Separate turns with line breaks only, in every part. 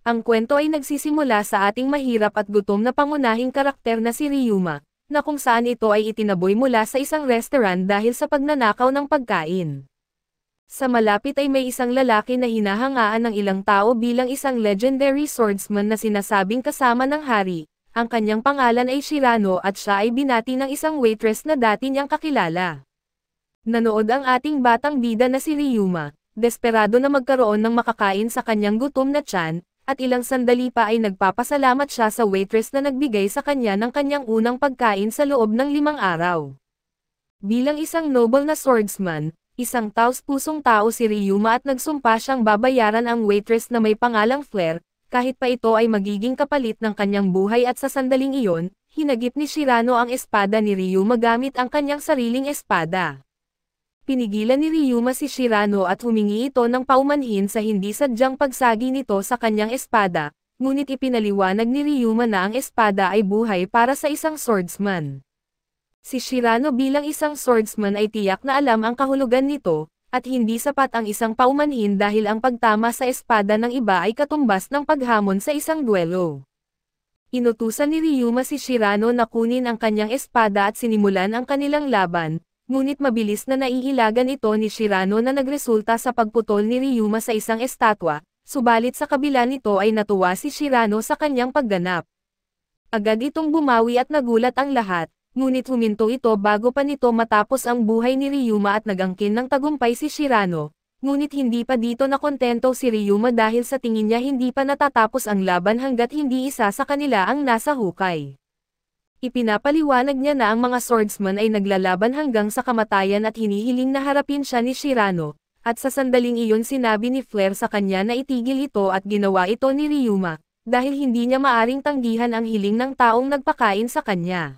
Ang kwento ay nagsisimula sa ating mahirap at gutom na pangunahing karakter na si Ryuma, na kung saan ito ay itinaboy mula sa isang restaurant dahil sa pagnanakaw ng pagkain. Sa malapit ay may isang lalaki na hinahangaan ng ilang tao bilang isang legendary swordsman na sinasabing kasama ng hari. Ang kanyang pangalan ay Shirano at siya ay binati ng isang waitress na dati niyang kakilala. Nanood ang ating batang bida na si Ryuma, desperado na magkaroon ng makakain sa kanyang gutom na tiyan, at ilang sandali pa ay nagpapasalamat siya sa waitress na nagbigay sa kanya ng kanyang unang pagkain sa loob ng 5 araw. Bilang isang noble na swordsman, isang taos-pusong tao si Ryuma at nagsumpa siyang babayaran ang waitress na may pangalang Flare, kahit pa ito ay magiging kapalit ng kanyang buhay at sa sandaling iyon, hinagip ni Shirano ang espada ni Ryuma gamit ang kanyang sariling espada. Pinigilan ni Ryuma si Shirano at humingi ito ng paumanhin sa hindi sadyang pagsagi nito sa kanyang espada, ngunit ipinaliwanag ni Ryuma na ang espada ay buhay para sa isang swordsman. Si Shirano bilang isang swordsman ay tiyak na alam ang kahulugan nito, at hindi sapat ang isang paumanhin dahil ang pagtama sa espada ng iba ay katumbas ng paghamon sa isang duelo. Inutusan ni Ryuma si Shirano na kunin ang kanyang espada at sinimulan ang kanilang laban, ngunit mabilis na naiilagan ito ni Shirano na nagresulta sa pagputol ni Ryuma sa isang estatwa, subalit sa kabila nito ay natuwa si Shirano sa kanyang pagganap. Agad itong bumawi at nagulat ang lahat. Ngunit huminto ito bago pa nito matapos ang buhay ni Ryuma at nagangkin ng tagumpay si Shirano, ngunit hindi pa dito nakontento si Ryuma dahil sa tingin niya hindi pa natatapos ang laban hanggat hindi isa sa kanila ang nasa hukay. Ipinapaliwanag niya na ang mga swordsman ay naglalaban hanggang sa kamatayan at hinihiling na harapin siya ni Shirano, at sa sandaling iyon sinabi ni Flare sa kanya na itigil ito at ginawa ito ni Ryuma, dahil hindi niya maaring tanggihan ang hiling ng taong nagpakain sa kanya.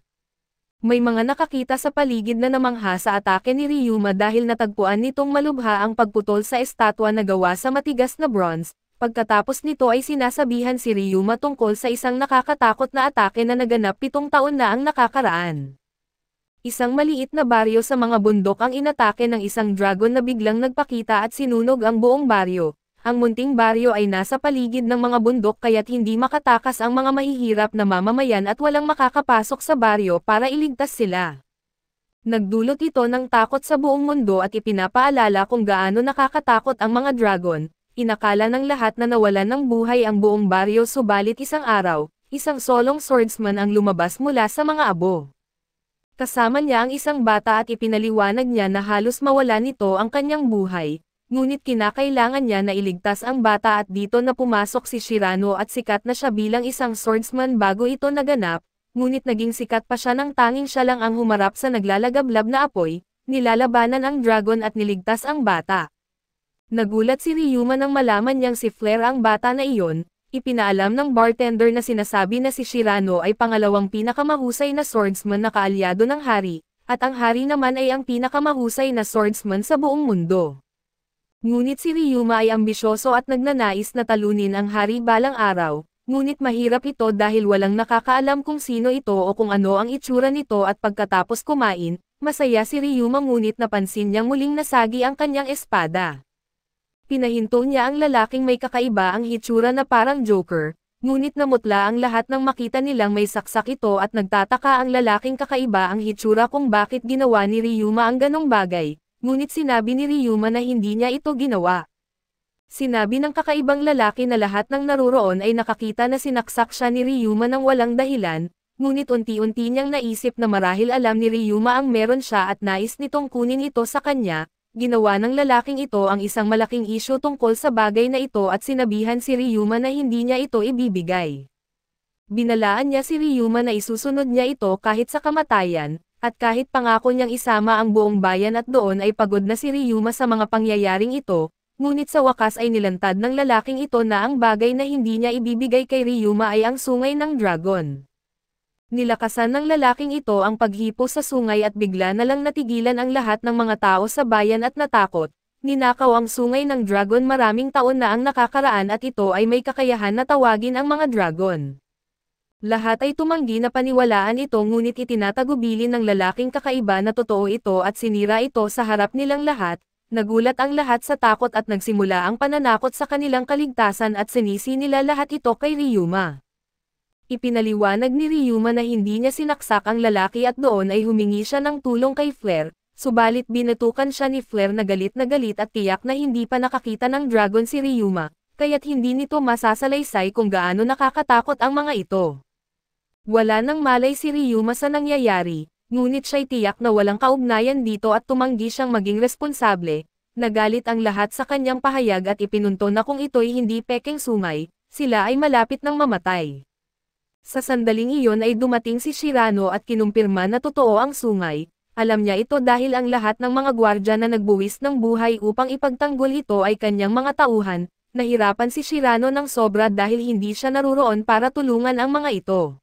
May mga nakakita sa paligid na namangha sa atake ni Ryuma dahil natagpuan nitong malubha ang pagputol sa estatwa na gawa sa matigas na bronze. Pagkatapos nito ay sinasabihan si Ryuma tungkol sa isang nakakatakot na atake na naganap 7 taon na ang nakakaraan. Isang maliit na baryo sa mga bundok ang inatake ng isang dragon na biglang nagpakita at sinunog ang buong baryo. Ang munting baryo ay nasa paligid ng mga bundok kaya't hindi makatakas ang mga mahihirap na mamamayan at walang makakapasok sa baryo para iligtas sila. Nagdulot ito ng takot sa buong mundo at ipinapaalala kung gaano nakakatakot ang mga dragon. Inakala ng lahat na nawalan ng buhay ang buong baryo subalit isang araw, isang solong swordsman ang lumabas mula sa mga abo. Kasama niya ang isang bata at ipinaliwanag niya na halos mawala nito ang kanyang buhay. Ngunit kinakailangan niya na iligtas ang bata at dito na pumasok si Shirano at sikat na siya bilang isang swordsman bago ito naganap, ngunit naging sikat pa siya nang tanging siya lang ang humarap sa naglalagablab na apoy, nilalabanan ang dragon at niligtas ang bata. Nagulat si Ryuma nang malaman niyang si Flare ang bata na iyon, ipinaalam ng bartender na sinasabi na si Shirano ay pangalawang pinakamahusay na swordsman na kaalyado ng hari, at ang hari naman ay ang pinakamahusay na swordsman sa buong mundo. Ngunit si Ryuma ay ambisyoso at nagnanais na talunin ang hari balang araw, ngunit mahirap ito dahil walang nakakaalam kung sino ito o kung ano ang itsura nito at pagkatapos kumain, masaya si Ryuma ngunit napansin niyang muling nasagi ang kanyang espada. Pinahinto niya ang lalaking may kakaiba ang hitsura na parang Joker, ngunit namutla ang lahat nang makita nilang may saksak ito at nagtataka ang lalaking kakaiba ang hitsura kung bakit ginawa ni Ryuma ang ganong bagay. Ngunit sinabi ni Ryuma na hindi niya ito ginawa. Sinabi ng kakaibang lalaki na lahat ng naruroon ay nakakita na sinaksak siya ni Ryuma nang walang dahilan, ngunit unti-unti niyang naisip na marahil alam ni Ryuma ang meron siya at nais nitong kunin ito sa kanya. Ginawa ng lalaking ito ang isang malaking isyu tungkol sa bagay na ito at sinabihan si Ryuma na hindi niya ito ibibigay. Binalaan niya si Ryuma na isusunod niya ito kahit sa kamatayan. At kahit pangako niyang isama ang buong bayan at doon ay pagod na si Ryuma sa mga pangyayaring ito, ngunit sa wakas ay nilantad ng lalaking ito na ang bagay na hindi niya ibibigay kay Ryuma ay ang sungay ng dragon. Nilakasan ng lalaking ito ang paghipo sa sungay at bigla na lang natigilan ang lahat ng mga tao sa bayan at natakot. Ninakaw ang sungay ng dragon maraming taon na ang nakakaraan at ito ay may kakayahan na tawagin ang mga dragon. Lahat ay tumanggi na paniwalaan ito ngunit itinatagubilin ng lalaking kakaiba na totoo ito at sinira ito sa harap nilang lahat, Nagulat ang lahat sa takot at nagsimula ang pananakot sa kanilang kaligtasan at sinisi nila lahat ito kay Ryuma. Ipinaliwanag ni Ryuma na hindi niya sinaksak ang lalaki at doon ay humingi siya ng tulong kay Flare, subalit binatukan siya ni Flare na galit at tiyak na hindi pa nakakita ng dragon si Ryuma, kaya't hindi nito masasalaysay kung gaano nakakatakot ang mga ito. Wala nang malay si Ryuma sa nangyayari, ngunit siya'y tiyak na walang kaugnayan dito at tumanggi siyang maging responsable. Nagalit ang lahat sa kanyang pahayag at ipinunto na kung ito'y hindi pekeng sungay, sila ay malapit ng mamatay. Sa sandaling iyon ay dumating si Shirano at kinumpirma na totoo ang sungay. Alam niya ito dahil ang lahat ng mga gwardya na nagbuwis ng buhay upang ipagtanggol ito ay kanyang mga tauhan. Nahirapan si Shirano ng sobra dahil hindi siya naruroon para tulungan ang mga ito.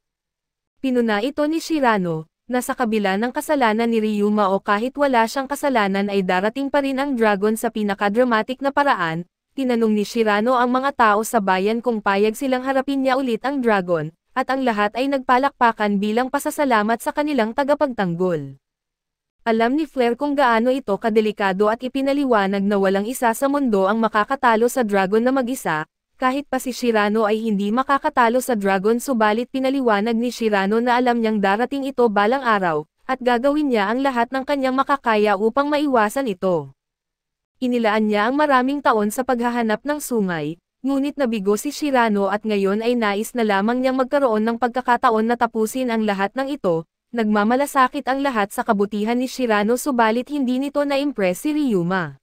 Pinuna ito ni Shirano, na sa kabila ng kasalanan ni Ryuma o kahit wala siyang kasalanan ay darating pa rin ang dragon sa pinakadramatic na paraan. Tinanong ni Shirano ang mga tao sa bayan kung payag silang harapin niya ulit ang dragon, at ang lahat ay nagpalakpakan bilang pasasalamat sa kanilang tagapagtanggol. Alam ni Flare kung gaano ito kadelikado at ipinaliwanag na walang isa sa mundo ang makakatalo sa dragon na mag-isa, kahit pa si Shirano ay hindi makakatalo sa dragon subalit pinaliwanag ni Shirano na alam niyang darating ito balang araw, at gagawin niya ang lahat ng kanyang makakaya upang maiwasan ito. Inilaan niya ang maraming taon sa paghahanap ng sungay, ngunit nabigo si Shirano at ngayon ay nais na lamang niyang magkaroon ng pagkakataon na tapusin ang lahat ng ito. Nagmamalasakit ang lahat sa kabutihan ni Shirano subalit hindi nito na-impress si Ryuma.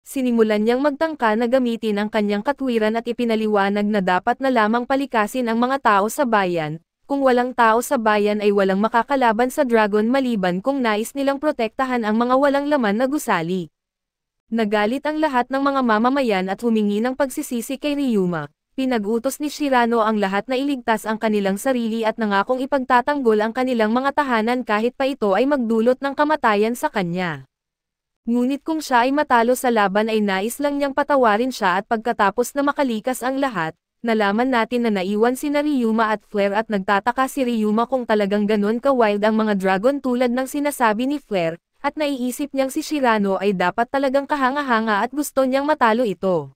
Sinimulan niyang magtangka na gamitin ang kanyang katwiran at ipinaliwanag na dapat na lamang palikasin ang mga tao sa bayan. Kung walang tao sa bayan ay walang makakalaban sa dragon maliban kung nais nilang protektahan ang mga walang laman na gusali. Nagalit ang lahat ng mga mamamayan at humingi ng pagsisisi kay Ryuma. Pinag-utos ni Shirano ang lahat na iligtas ang kanilang sarili at nangakong ipagtatanggol ang kanilang mga tahanan kahit pa ito ay magdulot ng kamatayan sa kanya. Ngunit kung siya ay matalo sa laban ay nais lang niyang patawarin siya at pagkatapos na makalikas ang lahat, nalaman natin na naiwan si Ryuma at Flare at nagtataka si Ryuma kung talagang ganon ka-wild ang mga dragon tulad ng sinasabi ni Flare. At naiisip niyang si Shirano ay dapat talagang kahanga-hanga at gusto niyang matalo ito.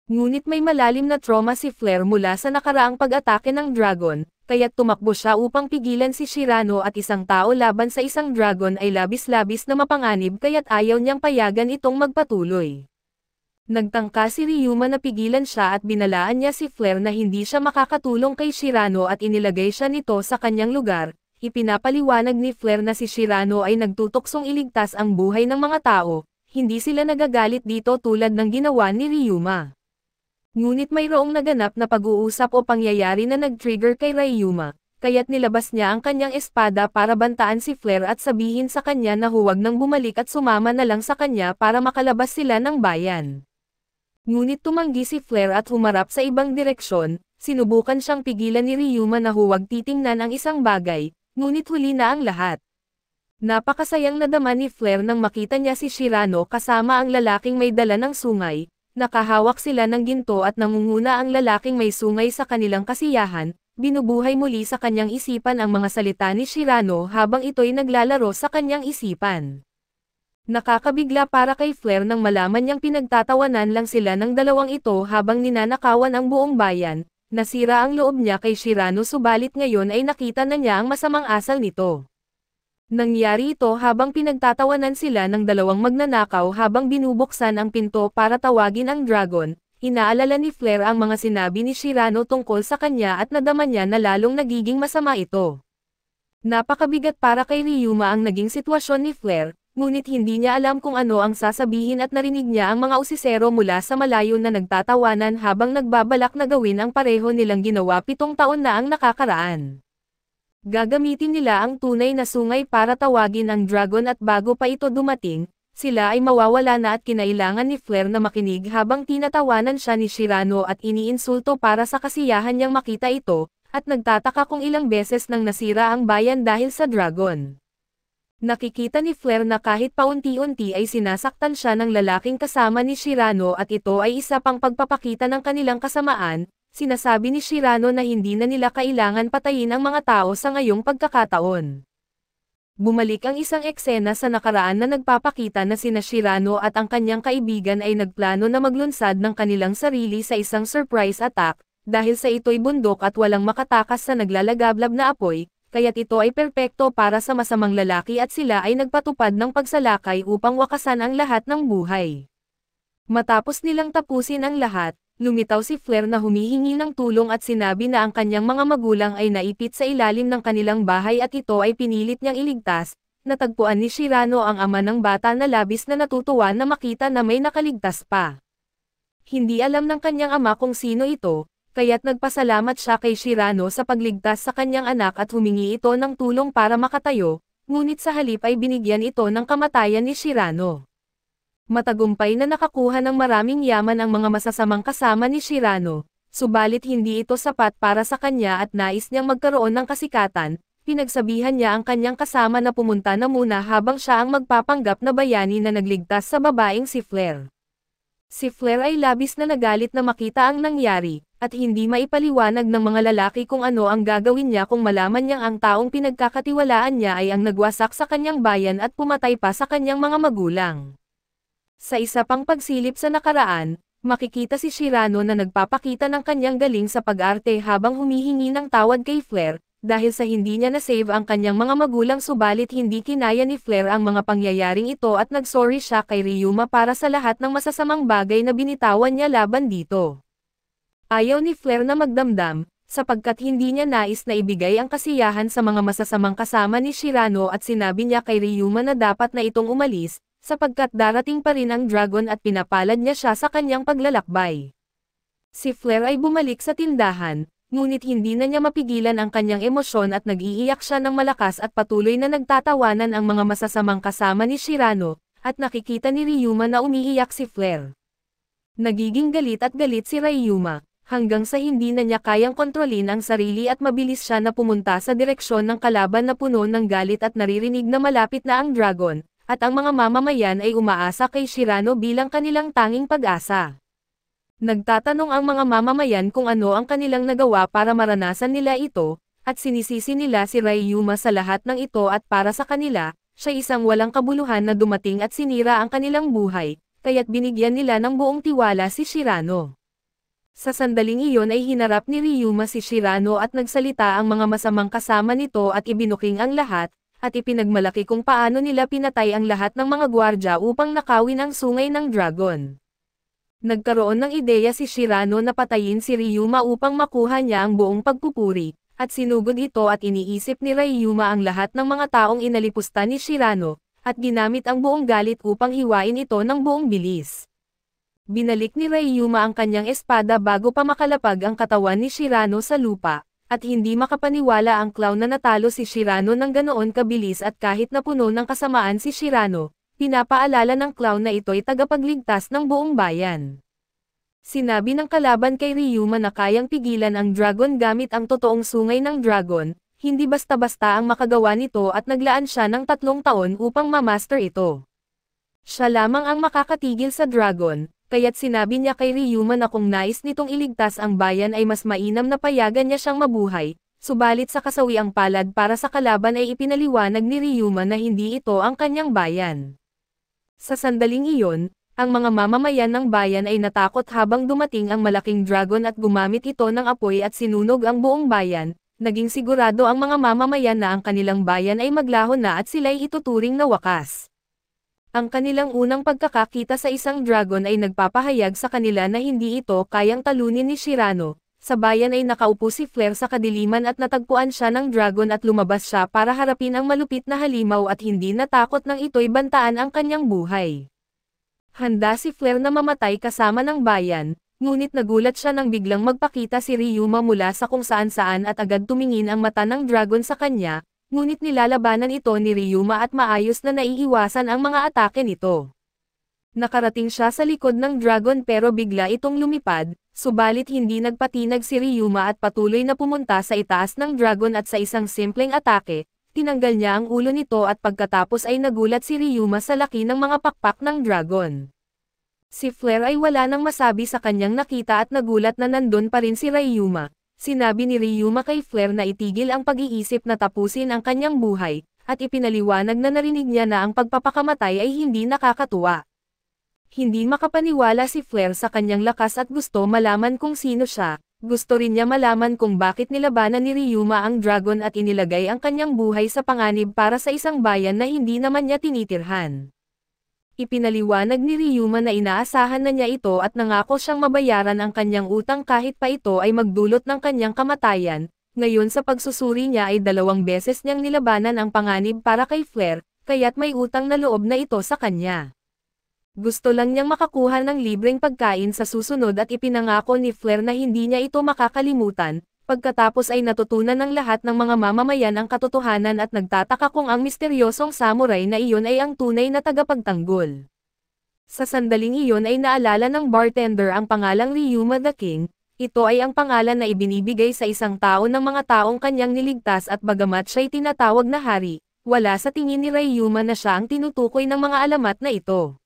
Ngunit may malalim na trauma si Flare mula sa nakaraang pag-atake ng dragon, kaya't tumakbo siya upang pigilan si Shirano at isang tao laban sa isang dragon ay labis-labis na mapanganib kaya't ayaw niyang payagan itong magpatuloy. Nagtangka si Ryuma na pigilan siya at binalaan niya si Flare na hindi siya makakatulong kay Shirano at inilagay siya nito sa kanyang lugar. Ipinapaliwanag ni Flare na si Shirano ay nagtutuksong iligtas ang buhay ng mga tao, hindi sila nagagalit dito tulad ng ginawa ni Ryuma. Ngunit mayroong naganap na pag-uusap o pangyayari na nag-trigger kay Ryuma, kaya't nilabas niya ang kanyang espada para bantaan si Flare at sabihin sa kanya na huwag nang bumalik at sumama na lang sa kanya para makalabas sila ng bayan. Ngunit tumanggi si Flare at humarap sa ibang direksyon, sinubukan siyang pigilan ni Ryuma na huwag titingnan ang isang bagay. Ngunit huli na ang lahat. Napakasayang nadama ni Flare nang makita niya si Shirano kasama ang lalaking may dala ng sungay, nakahawak sila ng ginto at nangunguna ang lalaking may sungay sa kanilang kasiyahan, binubuhay muli sa kanyang isipan ang mga salita ni Shirano habang ito'y naglalaro sa kanyang isipan. Nakakabigla para kay Flare nang malaman niyang pinagtatawanan lang sila ng dalawang ito habang ninanakawan ang buong bayan. Nasira ang loob niya kay Shirano subalit ngayon ay nakita na niya ang masamang asal nito. Nangyari ito habang pinagtatawanan sila ng dalawang magnanakaw habang binubuksan ang pinto para tawagin ang dragon. Inaalala ni Flare ang mga sinabi ni Shirano tungkol sa kanya at nadama niya na lalong nagiging masama ito. Napakabigat para kay Ryuma ang naging sitwasyon ni Flare. Ngunit hindi niya alam kung ano ang sasabihin at narinig niya ang mga usisero mula sa malayo na nagtatawanan habang nagbabalak na gawin ang pareho nilang ginawa 7 taon na ang nakakaraan. Gagamitin nila ang tunay na sungay para tawagin ang dragon at bago pa ito dumating, sila ay mawawala na at kinailangan ni Flare na makinig habang tinatawanan siya ni Shirano at iniinsulto para sa kasiyahan niyang makita ito, at nagtataka kung ilang beses nang nasira ang bayan dahil sa dragon. Nakikita ni Flare na kahit paunti-unti ay sinasaktan siya ng lalaking kasama ni Shirano at ito ay isa pang pagpapakita ng kanilang kasamaan. Sinasabi ni Shirano na hindi na nila kailangan patayin ang mga tao sa ngayong pagkakataon. Bumalik ang isang eksena sa nakaraan na nagpapakita na sina Shirano at ang kanyang kaibigan ay nagplano na maglunsad ng kanilang sarili sa isang surprise attack, dahil sa ito'y bundok at walang makatakas sa naglalagablab na apoy, kaya't ito ay perpekto para sa masamang lalaki at sila ay nagpatupad ng pagsalakay upang wakasan ang lahat ng buhay. Matapos nilang tapusin ang lahat, lumitaw si Flare na humihingi ng tulong at sinabi na ang kanyang mga magulang ay naipit sa ilalim ng kanilang bahay at ito ay pinilit niyang iligtas. Natagpuan ni Shirano ang ama ng bata na labis na natutuwa na makita na may nakaligtas pa. Hindi alam ng kanyang ama kung sino ito, kaya't nagpasalamat siya kay Shirano sa pagligtas sa kanyang anak at humingi ito ng tulong para makatayo, ngunit sa halip ay binigyan ito ng kamatayan ni Shirano. Matagumpay na nakakuha ng maraming yaman ang mga masasamang kasama ni Shirano, subalit hindi ito sapat para sa kanya at nais niyang magkaroon ng kasikatan. Pinagsabihan niya ang kanyang kasama na pumunta na muna habang siya ang magpapanggap na bayani na nagligtas sa babaeng si Flare. Si Flare ay labis na nagalit na makita ang nangyari, at hindi maipaliwanag ng mga lalaki kung ano ang gagawin niya kung malaman niyang ang taong pinagkakatiwalaan niya ay ang nagwasak sa kanyang bayan at pumatay pa sa kanyang mga magulang. Sa isa pang pagsilip sa nakaraan, makikita si Shirano na nagpapakita ng kanyang galing sa pag-arte habang humihingi ng tawad kay Flare, dahil sa hindi niya na-save ang kanyang mga magulang subalit hindi kinaya ni Flare ang mga pangyayaring ito at nagsorry siya kay Ryuma para sa lahat ng masasamang bagay na binitawan niya laban dito. Ayaw ni Flare na magdamdam, sapagkat hindi niya nais na ibigay ang kasiyahan sa mga masasamang kasama ni Shirano at sinabi niya kay Ryuma na dapat na itong umalis, sapagkat darating pa rin ang dragon at pinapalad niya siya sa kanyang paglalakbay. Si Flare ay bumalik sa tindahan, ngunit hindi na niya mapigilan ang kanyang emosyon at nag-iiyak siya ng malakas at patuloy na nagtatawanan ang mga masasamang kasama ni Shirano, at nakikita ni Ryuma na umiiyak si Flare. Nagiging galit si Ryuma, hanggang sa hindi na niya kayang kontrolin ang sarili at mabilis siya na pumunta sa direksyon ng kalaban na puno ng galit at naririnig na malapit na ang dragon. At ang mga mamamayan ay umaasa kay Shirano bilang kanilang tanging pag-asa. Nagtatanong ang mga mamamayan kung ano ang kanilang nagawa para maranasan nila ito, at sinisisi nila si Ryuma sa lahat ng ito at para sa kanila, siya isang walang kabuluhan na dumating at sinira ang kanilang buhay, kaya't binigyan nila ng buong tiwala si Shirano. Sa sandaling iyon ay hinarap ni Ryuma si Shirano at nagsalita ang mga masamang kasama nito at ibinuking ang lahat, at ipinagmalaki kung paano nila pinatay ang lahat ng mga gwardya upang nakawin ang sungay ng dragon. Nagkaroon ng ideya si Shirano na patayin si Ryuma upang makuha niya ang buong pagpupuri, at sinugod ito at iniisip ni Ryuma ang lahat ng mga taong inalipusta ni Shirano, at ginamit ang buong galit upang hiwain ito ng buong bilis. Binalik ni Ryuma ang kanyang espada bago pa makalapag ang katawan ni Shirano sa lupa. At hindi makapaniwala ang clown na natalo si Shirano ng ganoon kabilis at kahit na puno ng kasamaan si Shirano, pinapaalala ng clown na ito'y tagapagligtas ng buong bayan. Sinabi ng kalaban kay Ryuma na kayang pigilan ang dragon gamit ang totoong sungay ng dragon, hindi basta-basta ang makagawa nito at naglaan siya ng 3 taon upang ma-master ito. Siya lamang ang makakatigil sa dragon. Kaya't sinabi niya kay Ryuma na kung nais nitong iligtas ang bayan ay mas mainam na payagan niya siyang mabuhay, subalit sa kasawiang palad para sa kalaban ay ipinaliwanag ni Ryuma na hindi ito ang kanyang bayan. Sa sandaling iyon, ang mga mamamayan ng bayan ay natakot habang dumating ang malaking dragon at gumamit ito ng apoy at sinunog ang buong bayan, naging sigurado ang mga mamamayan na ang kanilang bayan ay maglaho na at sila'y ituturing na wakas. Ang kanilang unang pagkakakita sa isang dragon ay nagpapahayag sa kanila na hindi ito kayang talunin ni Shirano. Sa bayan ay nakaupo si Flare sa kadiliman at natagpuan siya ng dragon at lumabas siya para harapin ang malupit na halimaw at hindi natakot nang ito'y bantaan ang kanyang buhay. Handa si Flare na mamatay kasama ng bayan, ngunit nagulat siya nang biglang magpakita si Ryuma mula sa kung saan-saan at agad tumingin ang mata ng dragon sa kanya. Ngunit nilalabanan ito ni Ryuma at maayos na naiiwasan ang mga atake nito. Nakarating siya sa likod ng dragon pero bigla itong lumipad, subalit hindi nagpatinag si Ryuma at patuloy na pumunta sa itaas ng dragon at sa isang simpleng atake, tinanggal niya ang ulo nito at pagkatapos ay nagulat si Ryuma sa laki ng mga pakpak ng dragon. Si Flare ay wala nang masabi sa kanyang nakita at nagulat na nandun pa rin si Ryuma. Sinabi ni Ryuma kay Flare na itigil ang pag-iisip na tapusin ang kanyang buhay, at ipinaliwanag na narinig niya na ang pagpapakamatay ay hindi nakakatuwa. Hindi makapaniwala si Flare sa kanyang lakas at gusto malaman kung sino siya. Gusto rin niya malaman kung bakit nilabanan ni Ryuma ang dragon at inilagay ang kanyang buhay sa panganib para sa isang bayan na hindi naman niya tinitirhan. Ipinaliwanag ni Ryuma na inaasahan na niya ito at nangako siyang mabayaran ang kanyang utang kahit pa ito ay magdulot ng kanyang kamatayan. Ngayon sa pagsusuri niya ay 2 beses niyang nilabanan ang panganib para kay Flare, kaya't may utang na loob na ito sa kanya. Gusto lang niyang makakuha ng libreng pagkain sa susunod at ipinangako ni Flare na hindi niya ito makakalimutan. Pagkatapos ay natutunan ng lahat ng mga mamamayan ang katotohanan at nagtataka kung ang misteryosong samurai na iyon ay ang tunay na tagapagtanggol. Sa sandaling iyon ay naalala ng bartender ang pangalang Ryuma the King. Ito ay ang pangalan na ibinibigay sa isang tao ng mga taong kanyang niligtas at bagamat siya'y tinatawag na hari, wala sa tingin ni Ryuma na siya ang tinutukoy ng mga alamat na ito.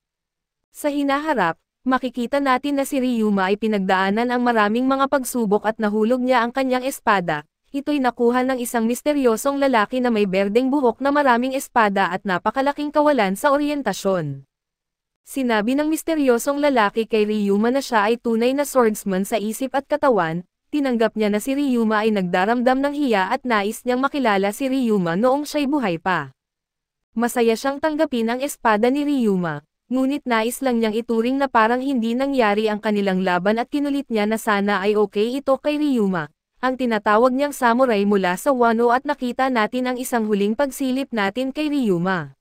Sa hinaharap, makikita natin na si Ryuma ay pinagdaanan ang maraming mga pagsubok at nahulog niya ang kanyang espada. Ito'y nakuha ng isang misteryosong lalaki na may berdeng buhok na maraming espada at napakalaking kawalan sa oryentasyon. Sinabi ng misteryosong lalaki kay Ryuma na siya ay tunay na swordsman sa isip at katawan. Tinanggap niya na si Ryuma ay nagdaramdam ng hiya at nais niyang makilala si Ryuma noong siya'y buhay pa. Masaya siyang tanggapin ang espada ni Ryuma. Ngunit nais lang niyang ituring na parang hindi nangyari ang kanilang laban at kinulit niya na sana ay okay ito kay Ryuma, ang tinatawag niyang samurai mula sa Wano at nakita natin ang isang huling pagsilip natin kay Ryuma.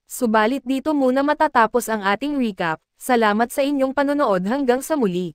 Subalit dito muna matatapos ang ating recap. Salamat sa inyong panonood hanggang sa muli.